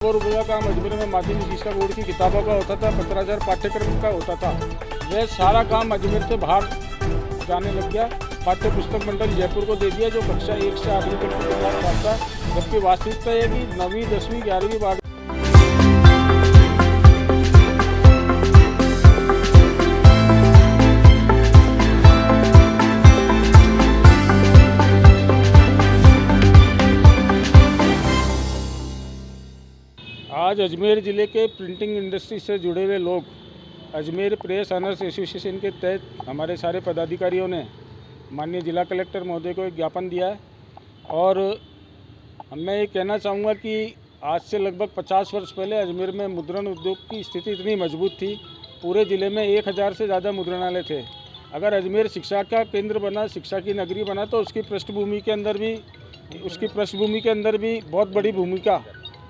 ₹100 का काम अजमेर में माध्यमिक शिक्षा बोर्ड की किताबों का होता था, 15,000 पाठ्यक्रम का होता था। वह सारा काम अजमेर से बाहर जाने लग गया। पाठ्य पुस्तक मंडल जयपुर को दे दिया, जो कक्षा 1 से 8वीं तक की किताब छापता है, जबकि वास्तविकता है कि 9वीं 10वीं 11वीं 12वीं आज अजमेर ज़िले के प्रिंटिंग इंडस्ट्री से जुड़े हुए लोग अजमेर प्रेस ऑनर्स एसोसिएशन के तहत हमारे सारे पदाधिकारियों ने माननीय जिला कलेक्टर महोदय को एक ज्ञापन दिया है। और मैं ये कहना चाहूँगा कि आज से लगभग 50 वर्ष पहले अजमेर में मुद्रण उद्योग की स्थिति इतनी मजबूत थी, पूरे ज़िले में 1000 से ज़्यादा मुद्रणालय थे। अगर अजमेर शिक्षा का केंद्र बना, शिक्षा की नगरी बना, तो उसकी पृष्ठभूमि के अंदर भी बहुत बड़ी भूमिका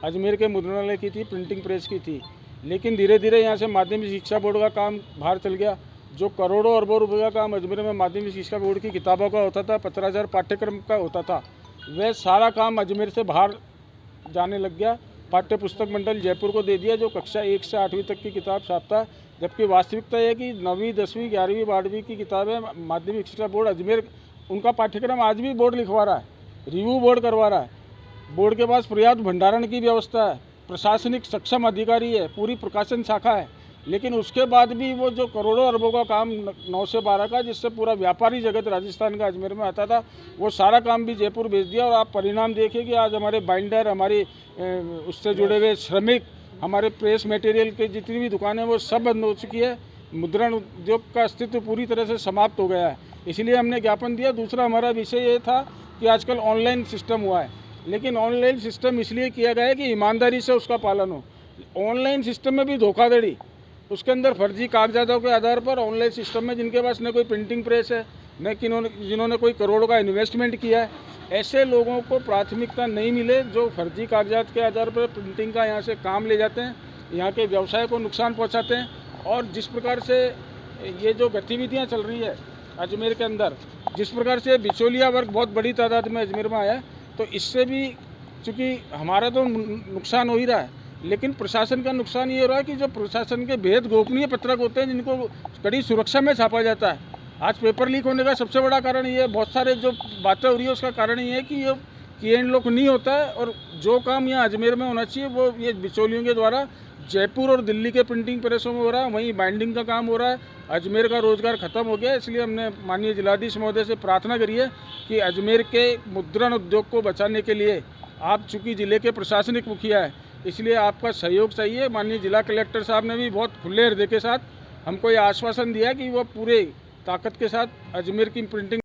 अजमेर के मुद्रणालय की थी, प्रिंटिंग प्रेस की थी। लेकिन धीरे धीरे यहाँ से माध्यमिक शिक्षा बोर्ड का काम बाहर चल गया। जो करोड़ों अरबों रुपए का काम अजमेर में माध्यमिक शिक्षा बोर्ड की किताबों का होता था, 15,000 पाठ्यक्रम का होता था, वह सारा काम अजमेर से बाहर जाने लग गया। पाठ्य पुस्तक मंडल जयपुर को दे दिया, जो कक्षा 1 से 8वीं तक की किताब छापता है, जबकि वास्तविकता है कि 9वीं 10वीं 11वीं 12वीं की किताबें माध्यमिक शिक्षा बोर्ड अजमेर, उनका पाठ्यक्रम आज भी बोर्ड लिखवा रहा है, रिव्यू बोर्ड करवा रहा है। बोर्ड के पास पर्याप्त भंडारण की व्यवस्था है, प्रशासनिक सक्षम अधिकारी है, पूरी प्रकाशन शाखा है। लेकिन उसके बाद भी वो जो करोड़ों अरबों का काम 9 से 12 का, जिससे पूरा व्यापारी जगत राजस्थान का अजमेर में आता था, वो सारा काम भी जयपुर भेज दिया। और आप परिणाम देखिए कि आज हमारे बाइंडर, हमारी उससे जुड़े हुए श्रमिक, हमारे प्रेस मटेरियल के जितनी भी दुकानें, वो सब बंद हो चुकी है। मुद्रण उद्योग का अस्तित्व पूरी तरह से समाप्त हो गया है। इसलिए हमने ज्ञापन दिया। दूसरा हमारा विषय ये था कि आजकल ऑनलाइन सिस्टम हुआ है, लेकिन ऑनलाइन सिस्टम इसलिए किया गया है कि ईमानदारी से उसका पालन हो। ऑनलाइन सिस्टम में भी धोखाधड़ी, उसके अंदर फर्जी कागजातों के आधार पर ऑनलाइन सिस्टम में जिनके पास न कोई प्रिंटिंग प्रेस है, न जिन्होंने कोई करोड़ों का इन्वेस्टमेंट किया है, ऐसे लोगों को प्राथमिकता नहीं मिले, जो फर्जी कागजात के आधार पर प्रिंटिंग का यहाँ से काम ले जाते हैं, यहाँ के व्यवसाय को नुकसान पहुँचाते हैं। और जिस प्रकार से ये जो गतिविधियाँ चल रही है अजमेर के अंदर, जिस प्रकार से बिचौलिया वर्ग बहुत बड़ी तादाद में अजमेर में आया है, तो इससे भी चूँकि हमारा तो नुकसान हो ही रहा है, लेकिन प्रशासन का नुकसान ये हो रहा है कि जो प्रशासन के बेहद गोपनीय पत्रक होते हैं, जिनको कड़ी सुरक्षा में छापा जाता है। आज पेपर लीक होने का सबसे बड़ा कारण ये है, बहुत सारे जो बातें हो रही है उसका कारण ये है कि ये की लोग नहीं होता है। और जो काम यहाँ अजमेर में होना चाहिए वो ये बिचौलियों के द्वारा जयपुर और दिल्ली के प्रिंटिंग प्रेसों में हो रहा है, वहीं बाइंडिंग का काम हो रहा है। अजमेर का रोजगार खत्म हो गया। इसलिए हमने माननीय जिलाधीश महोदय से प्रार्थना करी है कि अजमेर के मुद्रण उद्योग को बचाने के लिए, आप चूँकि ज़िले के प्रशासनिक मुखिया है, इसलिए आपका सहयोग चाहिए। माननीय जिला कलेक्टर साहब ने भी बहुत खुले हृदय के साथ हमको ये आश्वासन दिया कि वो पूरे ताकत के साथ अजमेर की प्रिंटिंग